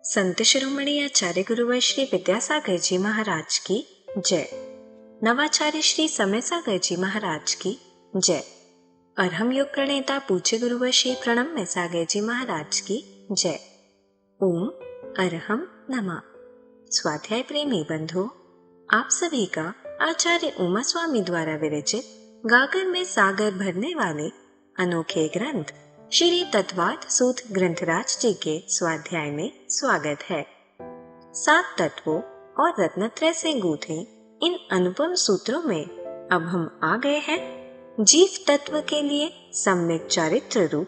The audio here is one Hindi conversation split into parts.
संत शिरोमणि आचार्य गुरुवर श्री विद्यासागर जी महाराज की जय। नवाचार्य श्री समय सागर जी महाराज की जय। अरहम योग प्रणेता पूज्य गुरुवर श्री प्रणम्य सागर जी महाराज की जय। ओम अरहम नमः। स्वाध्याय प्रेमी बंधुओं, आप सभी का आचार्य उमा स्वामी द्वारा विरचित गागर में सागर भरने वाले अनोखे ग्रंथ श्री तत्वार्थ सूत्र ग्रंथराज जी के स्वाध्याय में स्वागत है। 7 तत्वों और रत्नत्रय से गूंथे इन अनुपम सूत्रों में अब हम आ गए हैं जीव तत्व के लिए सम्यक चारित्र रूप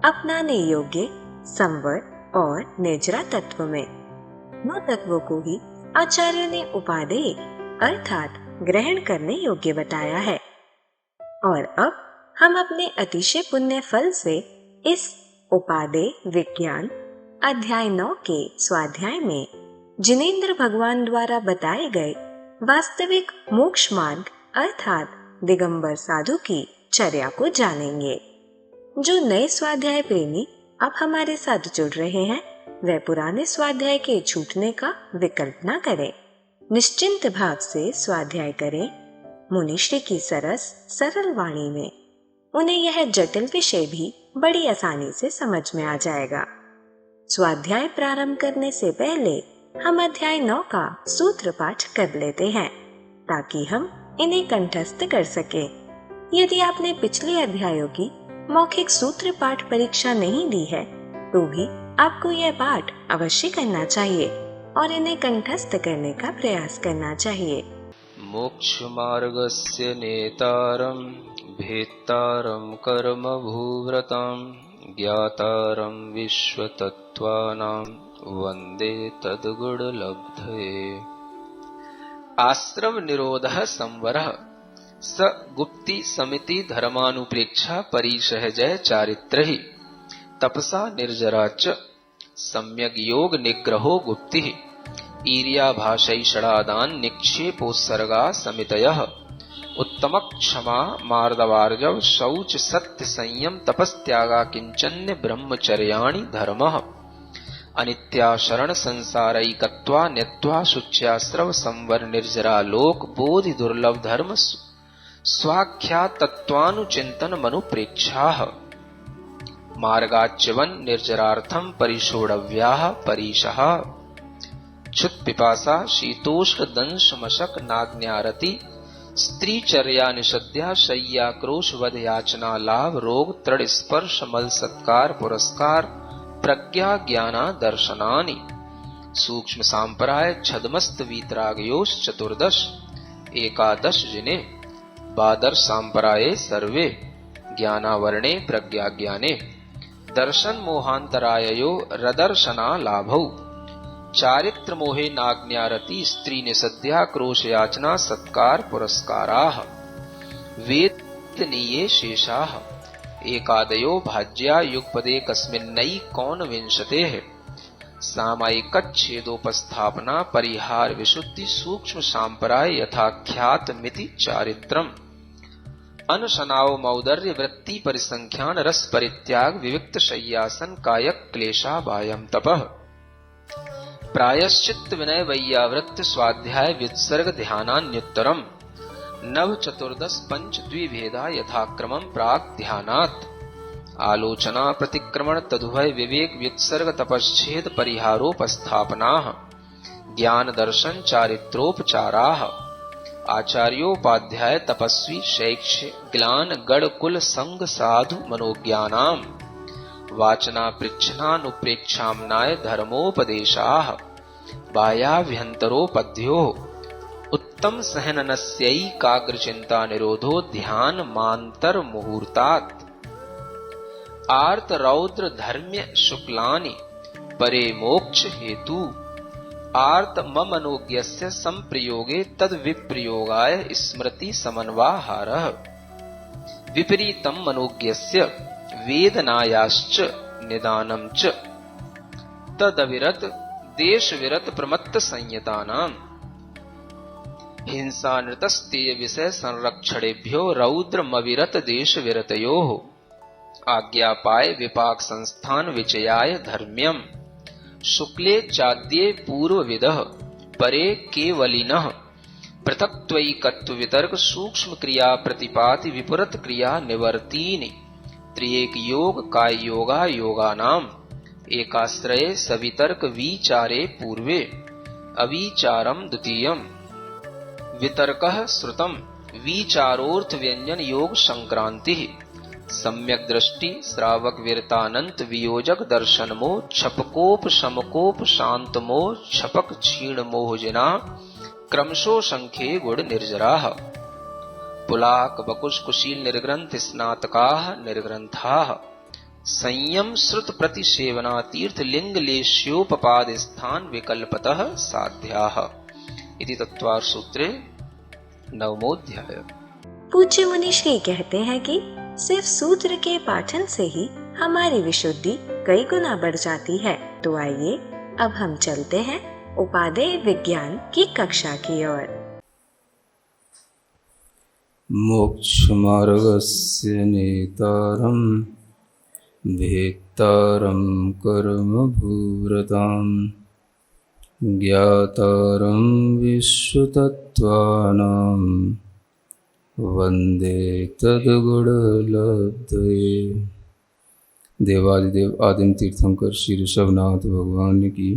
अपनाने योग्य संवर और निर्जरा तत्व में। नौ तत्वों को ही आचार्य ने उपादेय अर्थात ग्रहण करने योग्य बताया है। और अब हम अपने अतिशय पुण्य फल से इस उपादेय विज्ञान अध्याय 9 के स्वाध्याय में जिनेंद्र भगवान द्वारा बताए गए वास्तविक मोक्ष मार्ग अर्थात दिगंबर साधु की चर्या को जानेंगे। जो नए स्वाध्याय प्रेमी अब हमारे साथ जुड़ रहे हैं, वह पुराने स्वाध्याय के छूटने का विकल्प न करें। निश्चिंत भाव से स्वाध्याय करें। मुनिश्री की सरस सरल वाणी में उन्हें यह जटिल विषय भी बड़ी आसानी से समझ में आ जाएगा। स्वाध्याय प्रारंभ करने से पहले हम अध्याय 9 का सूत्र पाठ कर लेते हैं ताकि हम इन्हें कंठस्थ कर सकें। यदि आपने पिछले अध्यायों की मौखिक सूत्र पाठ परीक्षा नहीं दी है तो भी आपको यह पाठ अवश्य करना चाहिए और इन्हें कंठस्थ करने का प्रयास करना चाहिए। मोक्ष मार्गस्य नेतारं भेत्तारं कर्म भूव्रतां ज्ञातारं विश्वतत्त्वानां वन्दे तद्गुणलब्धये। आश्रम निरोधः संवरः स गुप्ति समिति धर्मानुप्रेक्षा परिसहजय चारित्रहि तपसा निर्जरा च सम्यक योग निग्रहो गुप्तिः ईर्याभाषैषणादान निक्षेपोत्सर्गा समितयः उत्तमक क्षमा मार्दवार्जव शौच सत्य संयम तपस्त्यागा किंचन्य ब्रह्मचर्याणि धर्मः अनित्या शरण संसारैकत्वा न्यत्वा शुच्यास्रव संवर निर्जरा लोक बोधि दुर्लभ धर्म स्वाख्या तत्वानुचिंतन मनुप्रेक्षाः मार्गाच्यवन निर्जरार्थम परिषोडव्याः परिशः क्षुत पिपासा शीतोष्ण दंश मशक नाग्न्यारति स्त्रीचर्या निषद्या शय्या क्रोश वध याचना लाभ रोग तृण स्पर्श मल सत्कार पुरस्कार प्रज्ञा ज्ञाना दर्शनानि सूक्ष्म सांपराय छदमस्त वीतरागयोश चतुर्दश एकादश जिने बादर सांपराये सर्वे ज्ञानावरणे प्रज्ञा ज्ञाने दर्शन मोहांतराययो रदर्शना लाभौ चारित्र मोहे नाग्न्यारति स्त्री निसद्या क्रोश याचना सत्कार पुरस्काराः वेदनीये शेषाः एकादयो भाज्या युगपदे कस्मिन्नई कौन विंशतेः सामायिकच्छेदोपस्थापना परिहार विशुद्धि सूक्ष्म सांपराय यथाख्यात मिति चारित्रम् अनशनाव मौदर्य वृत्ति परिसंख्यान रस परित्याग विविक्त शय्यासन कायक क्लेशा वायम तपः प्रायश्चित्त विनय वैयावृत्त स्वाध्याय व्युत्सर्ग ध्यानान्युत्तरम् नव चतुर्दश पंच द्विभेदा यथाक्रमं प्राक ध्यानात् आलोचना प्रतिक्रमण तदुभय विवेक व्युत्सर्ग तपश्छेद परिहारोपस्थापनाः ज्ञान दर्शन चारित्रोपचाराः आचार्योपाध्याय तपस्वी शैक्ष्य ग्लान गण कुल संग साधु मनोज्ञानाम् वाचना पृच्छनानुप्रेक्षाम्नाय धर्मोपदेशाः बाह्याभ्यन्तरोपद्यो उत्तम सहननस्यैकाग्रचिन्ता निरोधो ध्यान मान्तर मुहूर्तात् आर्त रौद्र धर्म्य शुक्लानि परे मोक्ष हेतु आर्त ममनोज्ञस्य संप्रयोगे तद विप्रयोगाय स्मृति समन्वाहारः विपरीतम मनोज्ञस्य वेदनायाश्च निदानं च तदविरत देश विरत प्रमत्त संयतानां हिंसानृतस्तेय विषय संरक्षणेभ्यो रौद्रमविरत देश विरतयोः आज्ञापाय विपाक संस्थान विचयाय धर्म्यम् शुक्ले चाद्ये पूर्वविदः परे केवलिनः पृथक्त्वैकत्व वितर्क सूक्ष्म क्रिया प्रतिपाति विपरीत क्रिया निवर्तीनि त्रिएक योग काय योगा योगानाम एकाश्रये सवितर्क विचारे पूर्वे अविचारम द्वितीयम् वितर्कः श्रुतम् विचारोर्थ व्यंजन योग संक्रांति सम्यक दृष्टि श्रावक वीरतानंत वियोजक दर्शन मोह छपकोप समकोप शांत मोह छपक क्षीण मोहजना क्रमशो संख्ये गुण निर्जराः पुलाक बकुश कुशील निर्ग्रंथ स्नातकाः निर्ग्रंथाः संयम श्रुत प्रतिसेवना तीर्थ लिंग लेश्योपपाद स्थान विकल्पतः साध्याः इति तत्वार्थ सूत्रे 9वां। पूज्य मुनि श्री कहते हैं कि सिर्फ सूत्र के पाठन से ही हमारी विशुद्धि कई गुना बढ़ जाती है। तो आइए अब हम चलते हैं उपादेय विज्ञान की कक्षा की ओर। मोक्षमार्गस्य नेतारं भेत्तारं कर्मभूव्रतां ज्ञातारं विश्वतत्त्वानां वन्दे तद्गुणलब्धये। देवादिदेव आदिम तीर्थंकर श्री ऋषभनाथ भगवान की,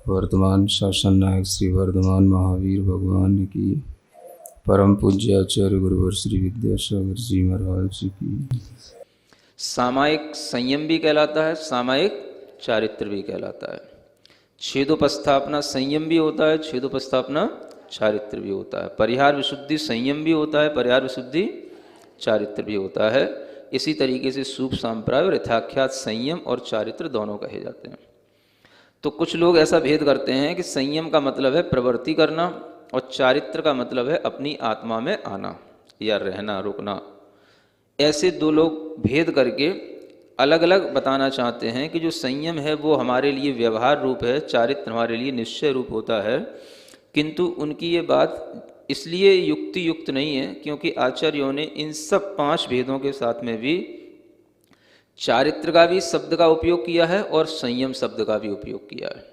वर्तमान शासन नायक श्री वर्धमान महावीर भगवान की, परम पूज्य आचार्य गुरुवर श्री विद्यासागर जी महाराज की। सामायिक संयम भी कहलाता है, सामायिक चारित्र भी कहलाता है। छेदोपस्थापना संयम भी होता है, छेदोपस्थापना चारित्र भी होता है। परिहार विशुद्धि संयम भी होता है, परिहार विशुद्धि चारित्र भी होता है। इसी तरीके से सूप सांप्राय और यथाख्यात संयम और चारित्र दोनों कहे जाते हैं। तो कुछ लोग ऐसा भेद करते हैं कि संयम का मतलब है प्रवृत्ति करना और चारित्र का मतलब है अपनी आत्मा में आना या रहना, रुकना। ऐसे दो लोग भेद करके अलग अलग बताना चाहते हैं कि जो संयम है वो हमारे लिए व्यवहार रूप है, चारित्र हमारे लिए निश्चय रूप होता है। किंतु उनकी ये बात इसलिए युक्ति युक्त नहीं है क्योंकि आचार्यों ने इन सब 5 भेदों के साथ में भी चारित्र का भी शब्द का उपयोग किया है और संयम शब्द का भी उपयोग किया है।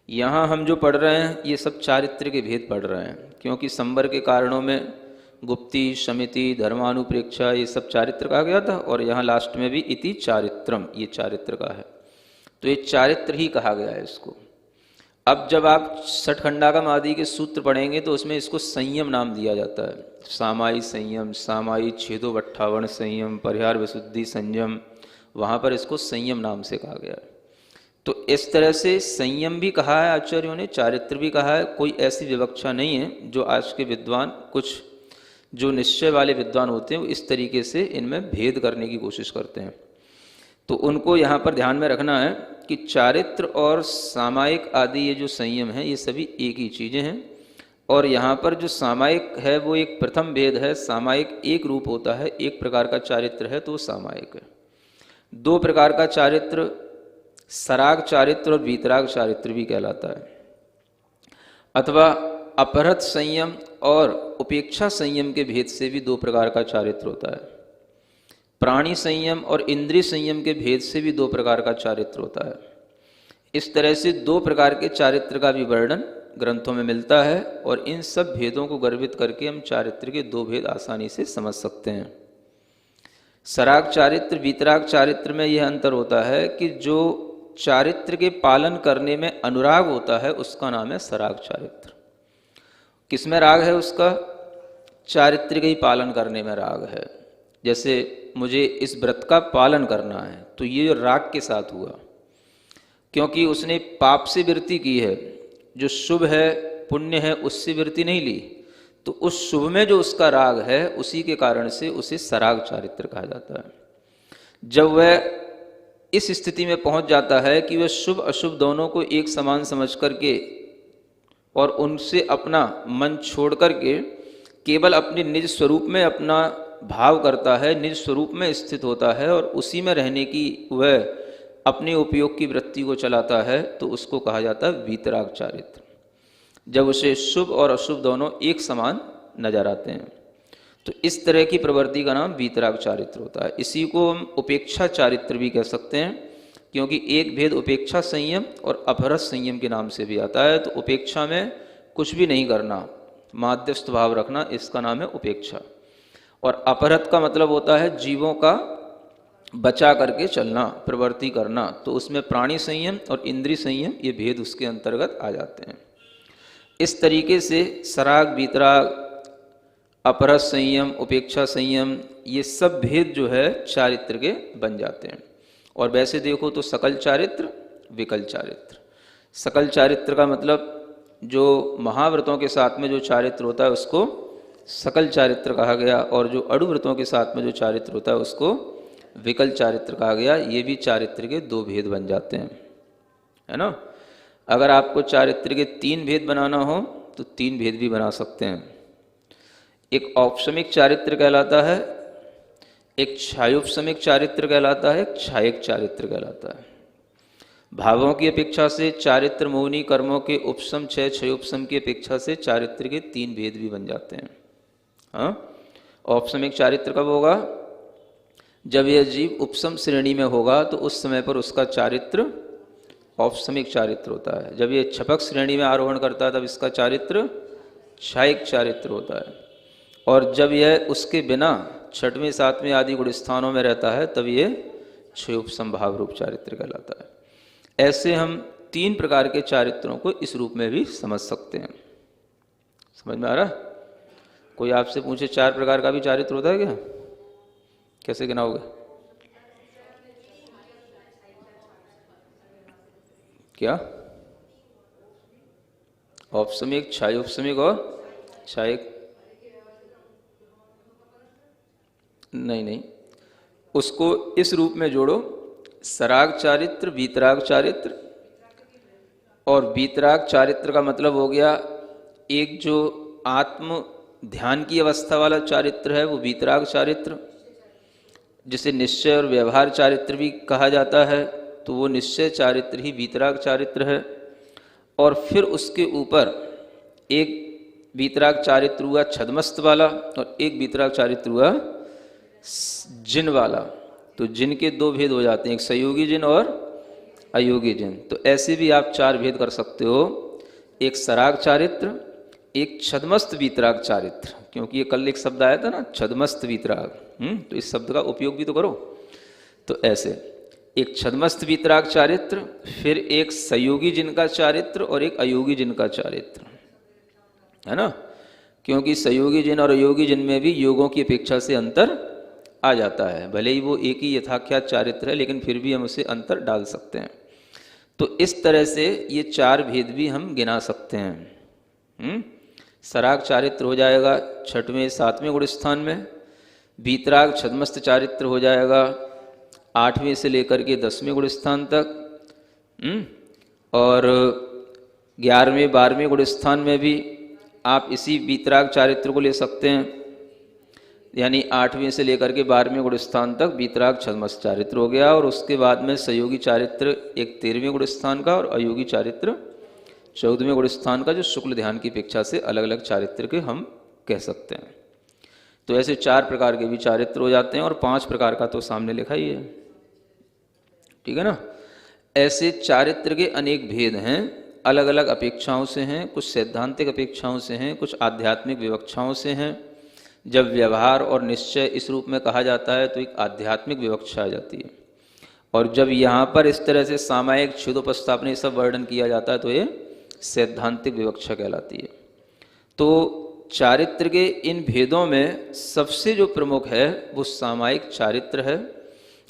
यहाँ हम जो पढ़ रहे हैं ये सब चारित्र के भेद पढ़ रहे हैं, क्योंकि संवर के कारणों में गुप्ति, शमिति, धर्मानुप्रेक्षा ये सब चारित्र कहा गया था, और यहाँ लास्ट में भी इति चारित्रम ये चारित्र का है। तो ये चारित्र ही कहा गया है इसको। अब जब आप षटखंडागम आदि के सूत्र पढ़ेंगे तो उसमें इसको संयम नाम दिया जाता है। सामायी संयम, सामायी छेदोपट्ठावण संयम, परिहार विशुद्धि संयम, वहाँ पर इसको संयम नाम से कहा गया है। तो इस तरह से संयम भी कहा है आचार्यों ने, चारित्र भी कहा है। कोई ऐसी विवक्षा नहीं है जो आज के विद्वान, कुछ जो निश्चय वाले विद्वान होते हैं वो इस तरीके से इनमें भेद करने की कोशिश करते हैं। तो उनको यहाँ पर ध्यान में रखना है कि चारित्र और सामायिक आदि ये जो संयम है ये सभी एक ही चीज़ें हैं। और यहाँ पर जो सामायिक है वो एक प्रथम भेद है। सामायिक एक रूप होता है, एक प्रकार का चारित्र है तो वो सामायिक है। 2 प्रकार का चारित्र, सराग चारित्र और वीतराग चारित्र भी कहलाता है। अथवा अपहृत संयम और उपेक्षा संयम के भेद से भी 2 प्रकार का चारित्र होता है। प्राणी संयम और इंद्रिय संयम के भेद से भी 2 प्रकार का चारित्र होता है। इस तरह से 2 प्रकार के चारित्र का भी वर्णन ग्रंथों में मिलता है, और इन सब भेदों को गर्भित करके हम चारित्र के 2 भेद आसानी से समझ सकते हैं। सराग चारित्र, वीतराग चारित्र में यह अंतर होता है कि जो चारित्र के पालन करने में अनुराग होता है उसका नाम है सराग चारित्र। किसमें राग है उसका? चारित्र के ही पालन करने में राग है। जैसे मुझे इस व्रत का पालन करना है तो ये राग के साथ हुआ, क्योंकि उसने पाप से वृत्ति की है, जो शुभ है पुण्य है उससे वृत्ति नहीं ली, तो उस शुभ में जो उसका राग है उसी के कारण से उसे सराग चारित्र कहा जाता है। जब वह इस स्थिति में पहुंच जाता है कि वह शुभ अशुभ दोनों को एक समान समझ करके और उनसे अपना मन छोड़ करके केवल अपने निज स्वरूप में अपना भाव करता है, निज स्वरूप में स्थित होता है और उसी में रहने की वह अपने उपयोग की वृत्ति को चलाता है, तो उसको कहा जाता है वीतराग चारित्र। जब उसे शुभ और अशुभ दोनों एक समान नजर आते हैं, तो इस तरह की प्रवृत्ति का नाम वीतराग चारित्र होता है। इसी को हम उपेक्षा चारित्र भी कह सकते हैं। क्योंकि एक भेद उपेक्षा संयम और अपहरत संयम के नाम से भी आता है। तो उपेक्षा में कुछ भी नहीं करना, माध्यस्थ भाव रखना, इसका नाम है उपेक्षा। और अपहरत का मतलब होता है जीवों का बचा करके चलना, प्रवृत्ति करना। तो उसमें प्राणी संयम और इंद्रिय संयम ये भेद उसके अंतर्गत आ जाते हैं। इस तरीके से सराग, वीतराग, अपरस संयम, उपेक्षा संयम, ये सब भेद जो है चारित्र के बन जाते हैं। और वैसे देखो तो सकल चारित्र, विकल चारित्र। सकल चारित्र का मतलब जो महाव्रतों के साथ में जो चारित्र होता है उसको सकल चारित्र कहा गया, और जो अड़ुव्रतों के साथ में जो चारित्र होता है उसको विकल चारित्र कहा गया। ये भी चारित्र के दो भेद बन जाते हैं, है ना। अगर आपको चारित्र के तीन भेद बनाना हो तो तीन भेद भी बना सकते हैं। एक औपसमिक चारित्र कहलाता है, एक छायोपसमिक चारित्र कहलाता है, एक छायक चारित्र कहलाता है। भावों की अपेक्षा से चारित्र मौनी कर्मों के उपसम छय, छयोपसम की अपेक्षा से चारित्र के तीन भेद भी बन जाते हैं। हाँ, औपसमिक चारित्र कब होगा? जब यह जीव उपसम श्रेणी में होगा तो उस समय पर उसका चारित्र औपसमिक चारित्र होता है। जब यह छपक श्रेणी में आरोहण करता है तब इसका चारित्र छायिक चारित्र होता है। और जब यह उसके बिना छठवें सातवें आदि गुण स्थानों में रहता है तब ये छयोपसम भाव रूप चारित्र कहलाता है। ऐसे हम तीन प्रकार के चारित्रों को इस रूप में भी समझ सकते हैं। समझ में आ रहा? कोई आपसे पूछे चार प्रकार का भी चारित्र होता है क्या? कैसे गिनाओगे? क्या? औपसमिक, छायोपसमिक और छायक? नहीं, उसको इस रूप में जोड़ो, सराग चारित्र, वीतराग चारित्र। और वीतराग चारित्र का मतलब हो गया एक जो आत्म ध्यान की अवस्था वाला चारित्र है वो वीतराग चारित्र, जिसे निश्चय और व्यवहार चारित्र भी कहा जाता है, तो वो निश्चय चारित्र ही वीतराग चारित्र है। और फिर उसके ऊपर एक वीतराग चारित्र हुआ छद्मस्त वाला और एक वीतराग चारित्र हुआ जिन वाला। तो जिन के दो भेद हो जाते हैं, एक संयोगी जिन और अयोगी जिन। तो ऐसे भी आप चार भेद कर सकते हो, एक सराग चारित्र, एक छद्मस्त वीतराग चारित्र, क्योंकि ये कल एक शब्द आया था ना छद्मस्त वीतराग, तो इस शब्द का उपयोग भी तो करो। तो ऐसे एक छद्मस्त वीतराग चारित्र, फिर एक संयोगी जिन का चारित्र और एक अयोगी जिन का चारित्र, है ना। क्योंकि संयोगी जिन और अयोगी जिन में भी योगों की अपेक्षा से अंतर आ जाता है। भले ही वो एक ही यथाख्यात चारित्र है लेकिन फिर भी हम उसे अंतर डाल सकते हैं। तो इस तरह से ये चार भेद भी हम गिना सकते हैं। सराग चारित्र हो जाएगा छठवें सातवें गुण स्थान में, वीतराग छद्मस्त चारित्र हो जाएगा आठवें से लेकर के 10वें गुण स्थान तक, और 11वें 12वें गुण स्थान में भी आप इसी वीतराग चारित्र को ले सकते हैं। यानी 8वें से लेकर के 12वें गुण स्थान तक वीतराग छद्मस्त चारित्र हो गया। और उसके बाद में संयोगी चारित्र एक 13वें गुण स्थान का और अयोगी चारित्र 14वें गुण स्थान का, जो शुक्ल ध्यान की अपेक्षा से अलग अलग चारित्र के हम कह सकते हैं। तो ऐसे चार प्रकार के भी चारित्र हो जाते हैं और 5 प्रकार का तो सामने लिखा ही है, ठीक है ना। ऐसे चारित्र के अनेक भेद हैं, अलग अलग अपेक्षाओं से हैं, कुछ सैद्धांतिक अपेक्षाओं से हैं, कुछ आध्यात्मिक विवक्षाओं से हैं। जब व्यवहार और निश्चय इस रूप में कहा जाता है तो एक आध्यात्मिक विवक्षा आ जाती है, और जब यहाँ पर इस तरह से सामायिक छेदोपस्थापन ये सब वर्णन किया जाता है तो ये सैद्धांतिक विवक्षा कहलाती है। तो चारित्र के इन भेदों में सबसे जो प्रमुख है वो सामायिक चारित्र है,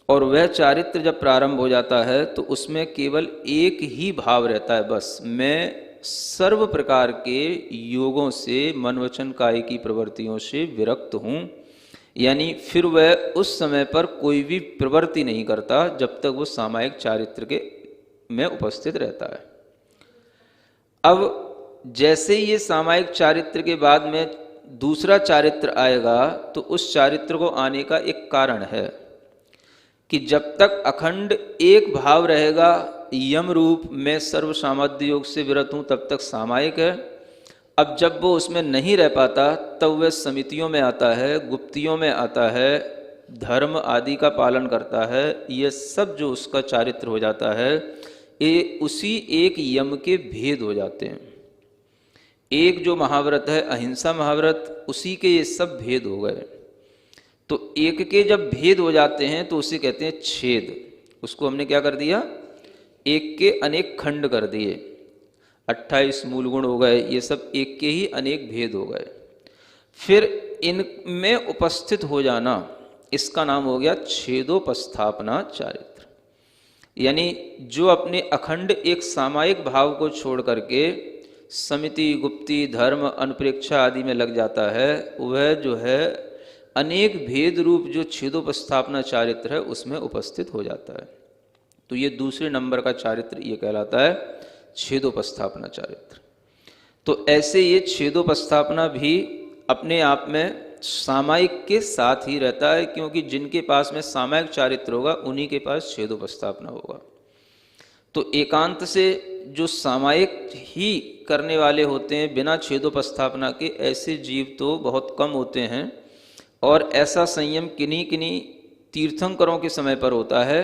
और वह चारित्र जब प्रारंभ हो जाता है तो उसमें केवल एक ही भाव रहता है, बस मैं सर्व प्रकार के योगों से, मन वचन काय की प्रवृत्तियों से विरक्त हूँ। यानी फिर वह उस समय पर कोई भी प्रवृत्ति नहीं करता जब तक वो सामायिक चारित्र के में उपस्थित रहता है। अब जैसे ही ये सामायिक चारित्र के बाद में दूसरा चारित्र आएगा तो उस चारित्र को आने का एक कारण है कि जब तक अखंड एक भाव रहेगा यम रूप में सर्व सामर्थ्य योग से विरत हूँ तब तक सामायिक है। अब जब वो उसमें नहीं रह पाता तब वह समितियों में आता है, गुप्तियों में आता है, धर्म आदि का पालन करता है, यह सब जो उसका चारित्र हो जाता है, ये उसी एक यम के भेद हो जाते हैं। एक जो महाव्रत है अहिंसा महाव्रत, उसी के ये सब भेद हो गए। तो एक के जब भेद हो जाते हैं तो उसे कहते हैं छेद। उसको हमने क्या कर दिया, एक के अनेक खंड कर दिए। 28 मूल गुण हो गए, ये सब एक के ही अनेक भेद हो गए। फिर इनमें उपस्थित हो जाना, इसका नाम हो गया छेदोपस्थापना चारित्र। यानी जो अपने अखंड एक सामायिक भाव को छोड़ करके समिति, गुप्ती, धर्म, अनुप्रेक्षा आदि में लग जाता है, वह जो है अनेक भेद रूप जो छेदोपस्थापना चारित्र है उसमें उपस्थित हो जाता है। तो ये दूसरे नंबर का चारित्र ये कहलाता है छेदोपस्थापना चारित्र। तो ऐसे ये छेदोपस्थापना भी अपने आप में सामायिक के साथ ही रहता है, क्योंकि जिनके पास में सामायिक चारित्र होगा उन्हीं के पास छेदोपस्थापना होगा। तो एकांत से जो सामायिक ही करने वाले होते हैं बिना छेदोपस्थापना के, ऐसे जीव तो बहुत कम होते हैं। और ऐसा संयम किन्हीं किन्हीं तीर्थंकरों के समय पर होता है।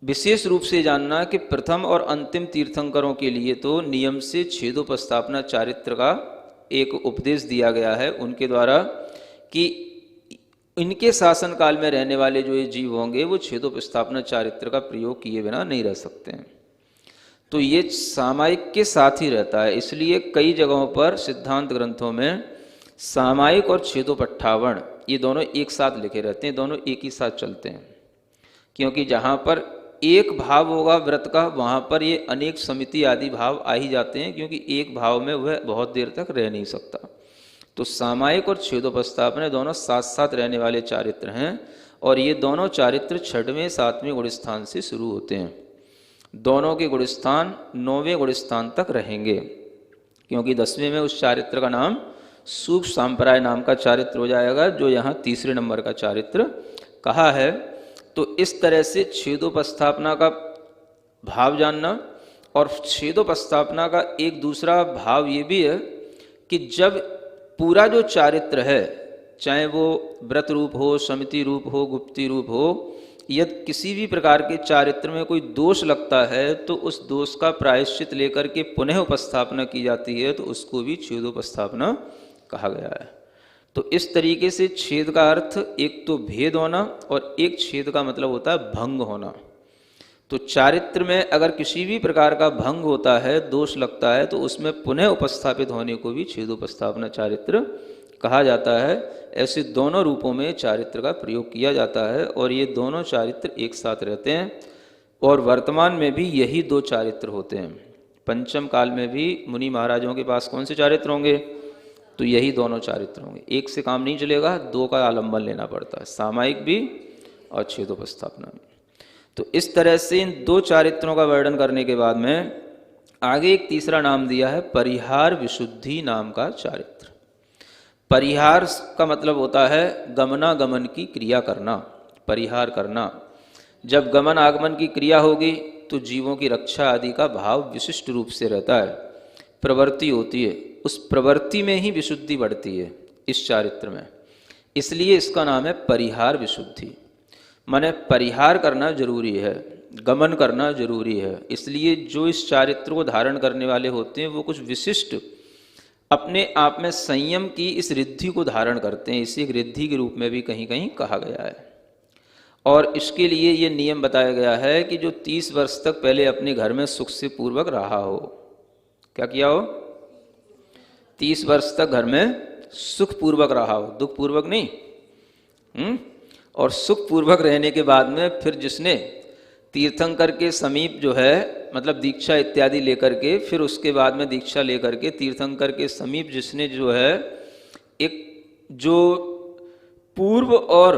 विशेष रूप से जानना कि प्रथम और अंतिम तीर्थंकरों के लिए तो नियम से छेदोपस्थापना चारित्र का एक उपदेश दिया गया है उनके द्वारा, कि इनके शासन काल में रहने वाले जो ये जीव होंगे वो छेदोपस्थापना चारित्र का प्रयोग किए बिना नहीं रह सकते हैं। तो ये सामायिक के साथ ही रहता है। इसलिए कई जगहों पर सिद्धांत ग्रंथों में सामायिक और छेदोपट्ठावण ये दोनों एक साथ लिखे रहते हैं, दोनों एक ही साथ चलते हैं। क्योंकि जहाँ पर एक भाव होगा व्रत का, वहाँ पर ये अनेक समिति आदि भाव आ ही जाते हैं, क्योंकि एक भाव में वह बहुत देर तक रह नहीं सकता। तो सामायिक और छेदोपस्थापना दोनों साथ साथ रहने वाले चारित्र हैं, और ये दोनों चारित्र 6वें 7वें गुणस्थान से शुरू होते हैं। दोनों के गुणस्थान 9वें गुणस्थान तक रहेंगे, क्योंकि 10वें में उस चारित्र का नाम सूक्ष्म सांप्राय नाम का चारित्र हो जाएगा, जो यहाँ तीसरे नंबर का चारित्र कहा है। तो इस तरह से छेदोपस्थापना का भाव जानना, और छेदोपस्थापना का एक दूसरा भाव ये भी है कि जब पूरा जो चारित्र है, चाहे वो व्रत रूप हो, समिति रूप हो, गुप्ती रूप हो, यदि किसी भी प्रकार के चारित्र में कोई दोष लगता है तो उस दोष का प्रायश्चित लेकर के पुनः उपस्थापना की जाती है, तो उसको भी छेदोपस्थापना कहा गया है। तो इस तरीके से छेद का अर्थ एक तो भेद होना, और एक छेद का मतलब होता है भंग होना। तो चारित्र में अगर किसी भी प्रकार का भंग होता है, दोष लगता है, तो उसमें पुनः उपस्थापित होने को भी छेदोपस्थापना चारित्र कहा जाता है। ऐसे दोनों रूपों में चारित्र का प्रयोग किया जाता है, और ये दोनों चारित्र एक साथ रहते हैं। और वर्तमान में भी यही दो चारित्र होते हैं। पंचम काल में भी मुनि महाराजों के पास कौन से चारित्र होंगे? तो यही दोनों चारित्र होंगे। एक से काम नहीं चलेगा, दो का आलम्बन लेना पड़ता है, सामायिक भी और छेदोपस्थापना भी। तो इस तरह से इन दो चारित्रों का वर्णन करने के बाद में आगे एक तीसरा नाम दिया है परिहार विशुद्धि नाम का चारित्र। परिहार का मतलब होता है गमनागमन की क्रिया करना, परिहार करना। जब गमन आगमन की क्रिया होगी तो जीवों की रक्षा आदि का भाव विशिष्ट रूप से रहता है, प्रवृत्ति होती है, उस प्रवृत्ति में ही विशुद्धि बढ़ती है इस चारित्र में। इसलिए इसका नाम है परिहार विशुद्धि। माने परिहार करना जरूरी है, गमन करना जरूरी है। इसलिए जो इस चारित्र को धारण करने वाले होते हैं वो कुछ विशिष्ट अपने आप में संयम की इस रिद्धि को धारण करते हैं। इसी एक रिद्धि के रूप में भी कहीं कहीं कहा गया है। और इसके लिए ये नियम बताया गया है कि जो 30 वर्ष तक पहले अपने घर में सुख से पूर्वक रहा हो, क्या किया हो? 30 वर्ष तक घर में सुख पूर्वक रहा हो, दुख पूर्वक नहीं। और सुख पूर्वक रहने के बाद में फिर जिसने तीर्थंकर के समीप जो है मतलब दीक्षा इत्यादि लेकर के, फिर उसके बाद में दीक्षा लेकर के तीर्थंकर के समीप जिसने जो है एक जो पूर्व और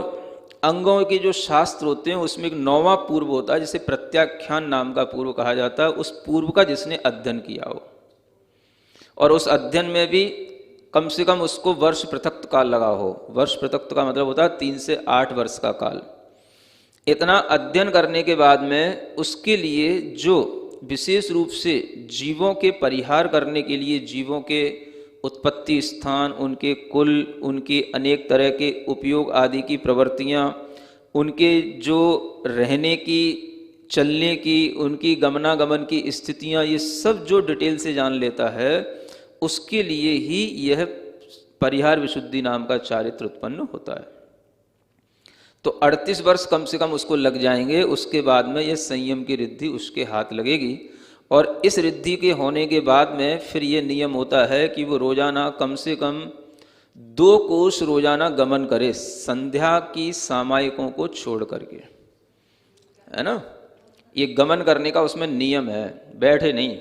अंगों के जो शास्त्र होते हैं उसमें एक 9वां पूर्व होता है जिसे प्रत्याख्यान नाम का पूर्व कहा जाता है। उस पूर्व का जिसने अध्ययन किया हो, और उस अध्ययन में भी कम से कम उसको वर्ष पृथक काल लगा हो। वर्ष पृथक का मतलब होता है 3 से 8 वर्ष का काल। इतना अध्ययन करने के बाद में उसके लिए जो विशेष रूप से जीवों के परिहार करने के लिए, जीवों के उत्पत्ति स्थान, उनके कुल, उनके अनेक तरह के उपयोग आदि की प्रवृत्तियाँ, उनके जो रहने की, चलने की, उनकी गमनागमन की स्थितियाँ, ये सब जो डिटेल से जान लेता है, उसके लिए ही यह परिहार विशुद्धि नाम का चारित्र उत्पन्न होता है। तो 38 वर्ष कम से कम उसको लग जाएंगे, उसके बाद में यह संयम की रिद्धि उसके हाथ लगेगी। और इस रिद्धि के होने के बाद में फिर ये नियम होता है कि वो रोजाना कम से कम 2 कोस रोजाना गमन करे, संध्या की सामायिकों को छोड़ करके, है ना। ये गमन करने का उसमें नियम है, बैठे नहीं।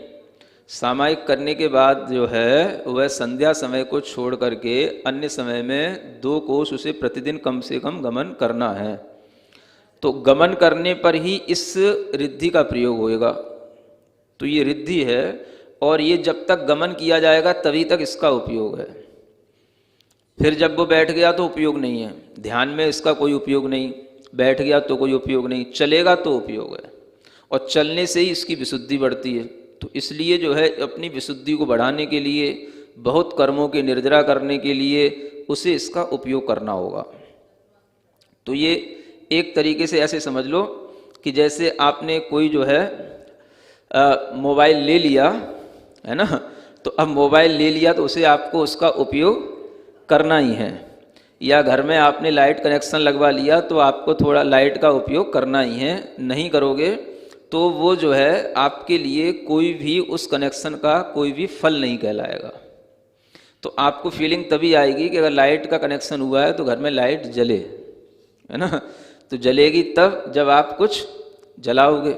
सामायिक करने के बाद जो है वह संध्या समय को छोड़ करके अन्य समय में 2 कोस उसे प्रतिदिन कम से कम गमन करना है। तो गमन करने पर ही इस रिद्धि का प्रयोग होएगा। तो ये रिद्धि है, और ये जब तक गमन किया जाएगा तभी तक इसका उपयोग है। फिर जब वो बैठ गया तो उपयोग नहीं है, ध्यान में इसका कोई उपयोग नहीं, बैठ गया तो कोई उपयोग नहीं, चलेगा तो उपयोग है, और चलने से ही इसकी विशुद्धि बढ़ती है। तो इसलिए जो है अपनी विशुद्धि को बढ़ाने के लिए, बहुत कर्मों की निर्जरा करने के लिए उसे इसका उपयोग करना होगा। तो ये एक तरीके से ऐसे समझ लो कि जैसे आपने कोई जो है मोबाइल ले लिया, है ना, तो अब मोबाइल ले लिया तो उसे आपको उसका उपयोग करना ही है। या घर में आपने लाइट कनेक्शन लगवा लिया तो आपको थोड़ा लाइट का उपयोग करना ही है, नहीं करोगे तो वो जो है आपके लिए कोई भी उस कनेक्शन का कोई भी फल नहीं कहलाएगा। तो आपको फीलिंग तभी आएगी कि अगर लाइट का कनेक्शन हुआ है तो घर में लाइट जले, है ना। तो जलेगी तब जब आप कुछ जलाओगे,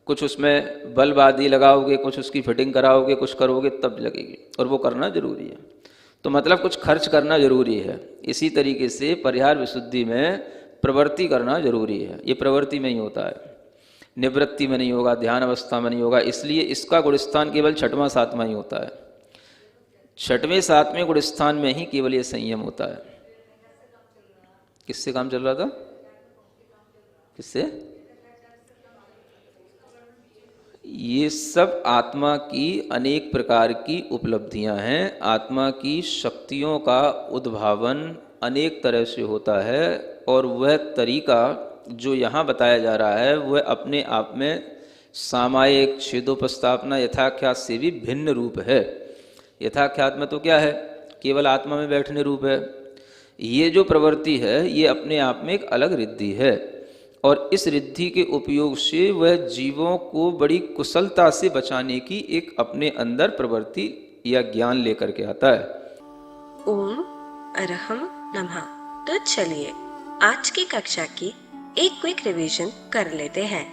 कुछ उसमें बल्ब आदि लगाओगे, कुछ उसकी फिटिंग कराओगे, कुछ करोगे, तब लगेगी, और वो करना जरूरी है। तो मतलब कुछ खर्च करना जरूरी है। इसी तरीके से परिहार विशुद्धि में प्रवृत्ति करना जरूरी है। ये प्रवृत्ति में ही होता है, निवृत्ति में नहीं होगा, ध्यान अवस्था में नहीं होगा। इसलिए इसका गुणस्थान केवल 6वां 7वां ही होता है। 6वें 7वें गुणस्थान में ही केवल ये संयम होता है। किससे काम चल रहा था? किससे? ये सब आत्मा की अनेक प्रकार की उपलब्धियां हैं। आत्मा की शक्तियों का उद्भावन अनेक तरह से होता है, और वह तरीका जो यहाँ बताया जा रहा है वह अपने आप में सामायिक, छेदोपस्थापना, यथाख्यात से भी भिन्न रूप है। यथाख्यात में तो क्या है, केवल आत्मा में बैठने रूप है। ये जो प्रवृत्ति है ये अपने आप में एक अलग रिद्धि है, और इस रिद्धि के उपयोग से वह जीवों को बड़ी कुशलता से बचाने की एक अपने अंदर प्रवृत्ति या ज्ञान लेकर के आता है। ओम अरहम नमः। तो चलिए आज की कक्षा की एक क्विक रिवीजन कर लेते हैं।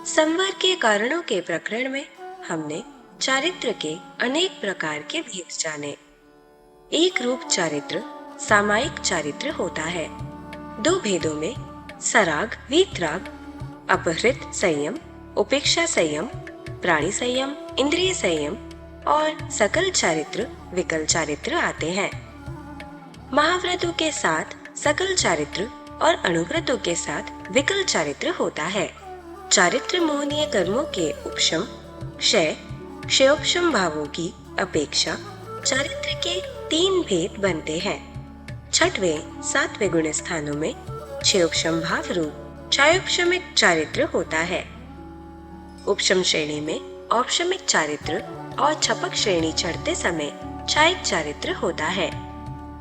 संवर के कारणों के प्रकरण में हमने चारित्र के अनेक प्रकार के भेद जाने। एक रूप चारित्र सामायिक चारित्र होता है। 2 भेदों में सराग वीतराग, अपहृत संयम, उपेक्षा संयम, प्राणी संयम, इंद्रिय संयम और सकल चारित्र विकल चारित्र आते हैं। महाव्रतों के साथ सकल चारित्र और अणुव्रतों के साथ विकल चारित्र होता है। चारित्र मोहनीय कर्मों के उपशम, क्षय, क्षयोपशम भावों की अपेक्षा चारित्र के 3 भेद बनते हैं। 6वें 7वें गुण स्थानों में क्षयोपशम भाव रूप क्षयोपशमिक चारित्र होता है। उपशम श्रेणी में औपशमिक चारित्र और छपक श्रेणी चढ़ते समय क्षयिक चारित्र होता है।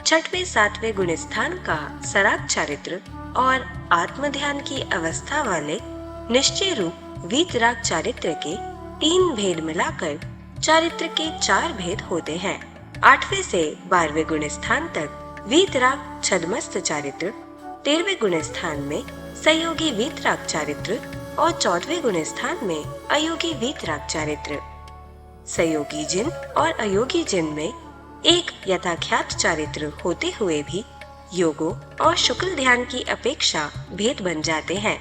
6वें 7वें गुण स्थान का सराग चारित्र और आत्मध्यान की अवस्था वाले निश्चय रूप वीतराग चारित्र के 3 भेद मिलाकर चारित्र के 4 भेद होते हैं। 8वें से 12वें गुण स्थान तक वीतराग छद्मस्त चारित्र, 13वें गुण स्थान में संयोगी वीतराग चारित्र और 14वें गुण स्थान में अयोगी वीतराग चारित्र। संयोगी जिन और अयोगी जिन में एक यथाख्यात चारित्र होते हुए भी योगों और शुक्ल ध्यान की अपेक्षा भेद बन जाते हैं।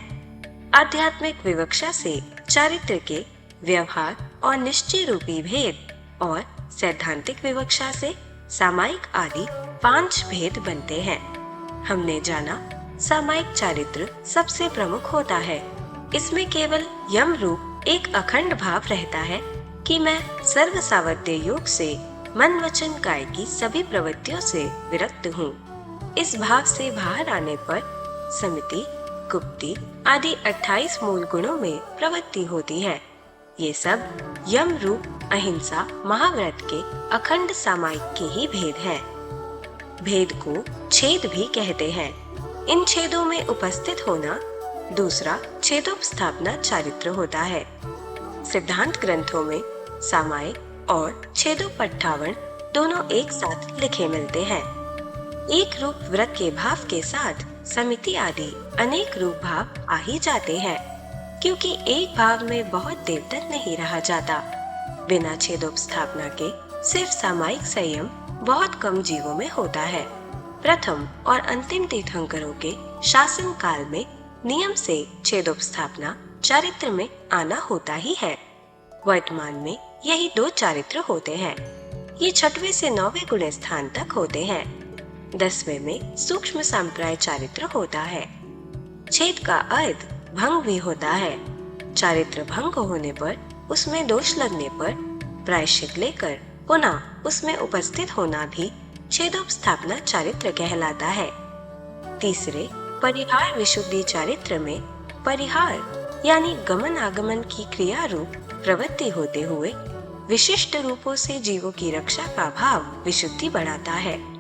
आध्यात्मिक विवक्षा से चारित्र के व्यवहार और निश्चय रूपी भेद और सैद्धांतिक विवक्षा से सामायिक आदि 5 भेद बनते हैं। हमने जाना सामायिक चारित्र सबसे प्रमुख होता है। इसमें केवल यम रूप एक अखंड भाव रहता है कि मैं सर्व सावध्य योग से मन वचन काय की सभी प्रवृत्तियों से विरक्त हूँ। इस भाव से बाहर आने पर समिति, गुप्ति आदि 28 मूल गुणों में प्रवृत्ति होती है। ये सब यम रूप अहिंसा महाव्रत के अखंड सामायिक के ही भेद है। भेद को छेद भी कहते हैं। इन छेदों में उपस्थित होना दूसरा छेदोपस्थापना चारित्र होता है। सिद्धांत ग्रंथों में सामायिक और छेदोपट्ठावण दोनों एक साथ लिखे मिलते हैं। एक रूप व्रत के भाव के साथ समिति आदि अनेक रूप भाव आ ही जाते हैं, क्योंकि एक भाव में बहुत देर तक नहीं रहा जाता। बिना छेदोपस्थापना के सिर्फ सामायिक संयम बहुत कम जीवों में होता है। प्रथम और अंतिम तीर्थंकरों के शासन काल में नियम से छेदोपस्थापना चारित्र में आना होता ही है। वर्तमान में यही 2 चारित्र होते हैं। ये 6वें से 9वें गुण स्थान तक होते हैं। 10वें में सूक्ष्म संप्राय चारित्र होता है। छेद का अर्थ भंग भी होता है। चारित्र भंग होने पर, उसमें दोष लगने पर प्रायश्चित लेकर पुनः उसमें उपस्थित होना भी छेदोपस्थापना चारित्र कहलाता है। तीसरे परिहार विशुद्धि चारित्र में परिहार यानी गमन आगमन की क्रिया रूप प्रवृत्ति होते हुए विशिष्ट रूपों से जीवों की रक्षा का भाव विशुद्धि बढ़ाता है।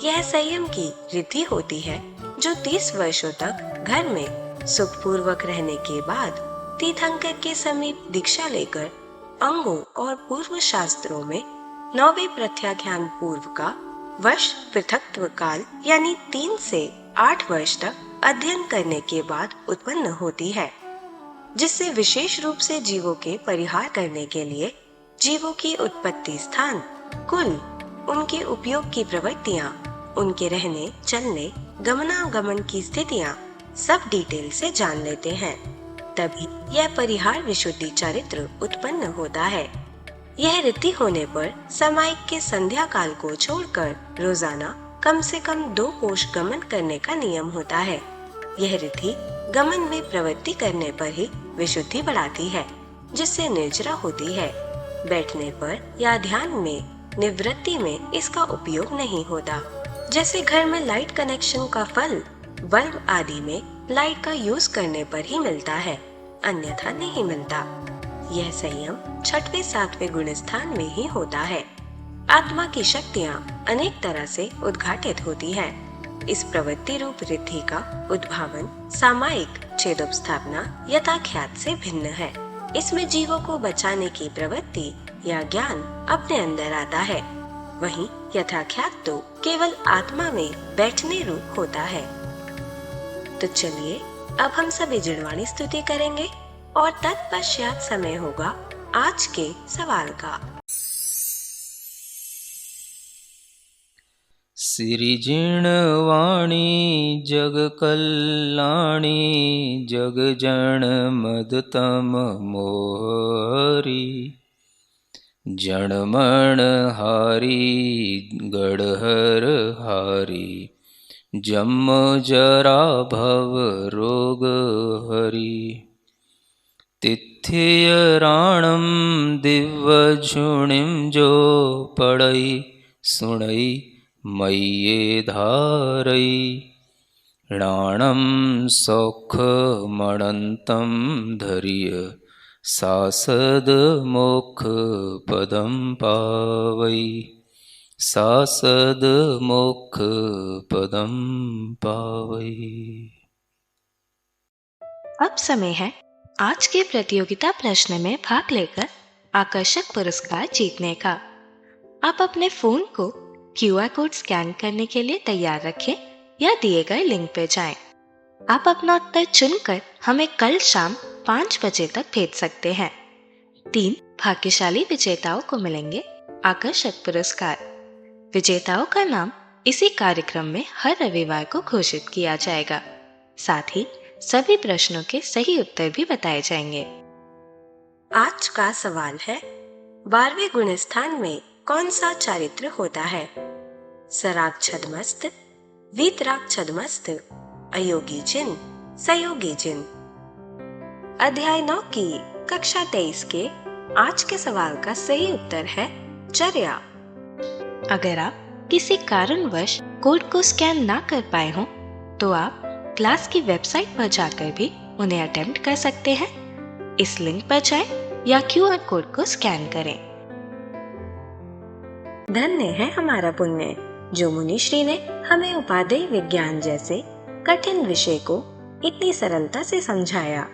यह संयम की रिद्धि होती है, जो 30 वर्षों तक घर में सुखपूर्वक रहने के बाद तीर्थंकर के समीप दीक्षा लेकर अंगों और पूर्व शास्त्रों में 9वें प्रत्याख्यान पूर्व का वर्ष पृथक्त्व काल यानी 3 से 8 वर्ष तक अध्ययन करने के बाद उत्पन्न होती है, जिससे विशेष रूप से जीवों के परिहार करने के लिए जीवों की उत्पत्ति स्थान, कुल, उनके उपयोग की प्रवृत्तियाँ, उनके रहने चलने गमनागमन की स्थितियाँ सब डिटेल से जान लेते हैं। तभी यह परिहार विशुद्धि चारित्र उत्पन्न होता है। यह रीति होने पर सामायिक के संध्या काल को छोड़कर रोजाना कम से कम 2 कोष गमन करने का नियम होता है। यह रीति गमन में प्रवृत्ति करने पर ही विशुद्धि बढ़ाती है, जिससे निर्जरा होती है। बैठने पर या ध्यान में निवृत्ति में इसका उपयोग नहीं होता। जैसे घर में लाइट कनेक्शन का फल बल्ब आदि में लाइट का यूज करने पर ही मिलता है, अन्यथा नहीं मिलता। यह संयम 6वें 7वें गुण स्थान में ही होता है। आत्मा की शक्तियाँ अनेक तरह से उद्घाटित होती हैं। इस प्रवृत्ति रूप रिद्धि का उद्भावन सामायिक छेदोपस्थापना यथाख्यात से भिन्न है। इसमें जीवों को बचाने की प्रवृत्ति या ज्ञान अपने अंदर आता है। वहीं यथाख्यात तो केवल आत्मा में बैठने रूप होता है। तो चलिए अब हम सभी जिणवाणी स्तुति करेंगे और तत्पश्चात समय होगा आज के सवाल का। श्री जिणवाणी जग कल्याणी जग जन मदतम मोहरी जणमण हारी गढ़हर हारी जम जरा भव रोग हरि तिथ्य राणम दिव्य झुणिम जो पढ़ई सुणई मय्ये धारई राणम सौख मणंतम धैर्य सासद मोक्ष पदम पावई सासद मोक्ष पदम पावई। अब समय है आज के प्रतियोगिता प्रश्न में भाग लेकर आकर्षक पुरस्कार जीतने का। आप अपने फोन को QR कोड स्कैन करने के लिए तैयार रखें या दिए गए लिंक पे जाएं। आप अपना उत्तर चुनकर हमें कल शाम 5 बजे तक भेज सकते हैं। 3 भाग्यशाली विजेताओं को मिलेंगे आकर्षक पुरस्कार। विजेताओं का नाम इसी कार्यक्रम में हर रविवार को घोषित किया जाएगा। साथ ही सभी प्रश्नों के सही उत्तर भी बताए जाएंगे। आज का सवाल है, 12वें गुण स्थान में कौन सा चारित्र होता है? सराग छदमस्त, वीतराग छदमस्त, अयोगी जिन, सहयोगी जिन। अध्याय 9 की कक्षा 23 के आज के सवाल का सही उत्तर है चर्या। अगर आप किसी कारणवश कोड को स्कैन ना कर पाए हों, तो आप क्लास की वेबसाइट पर जाकर भी उन्हें अटेम्प्ट कर सकते हैं। इस लिंक पर जाएं या QR कोड को स्कैन करें। धन्य है हमारा पुण्य जो मुनिश्री ने हमें उपादेय विज्ञान जैसे कठिन विषय को इतनी सरलता से समझाया,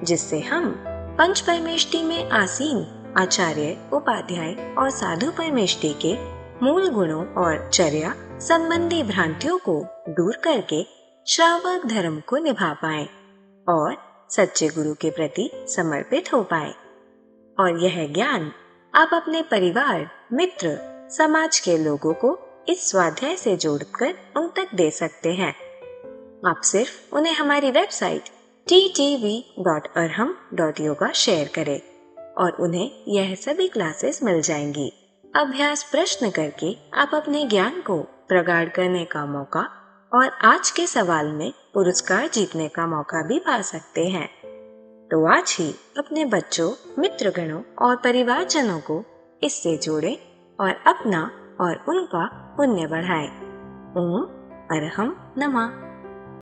जिससे हम पंच परमेष्टि में आसीन आचार्य, उपाध्याय और साधु परमेष्टि के मूल गुणों और चर्या संबंधी भ्रांतियों को दूर करके श्रावक धर्म को निभा पाए और सच्चे गुरु के प्रति समर्पित हो पाए। और यह ज्ञान आप अपने परिवार, मित्र, समाज के लोगों को इस स्वाध्याय से जोड़कर उन तक दे सकते हैं। आप सिर्फ उन्हें हमारी वेबसाइट ttv.arham.yoga शेयर करें और उन्हें यह सभी क्लासेस मिल जाएंगी। अभ्यास प्रश्न करके आप अपने ज्ञान को प्रगाढ़ करने का मौका और आज के सवाल में पुरस्कार जीतने का मौका भी पा सकते हैं। तो आज ही अपने बच्चों, मित्रगणों और परिवारजनों को इससे जोड़ें और अपना और उनका पुण्य बढ़ाएं। ओम अरहम नमः।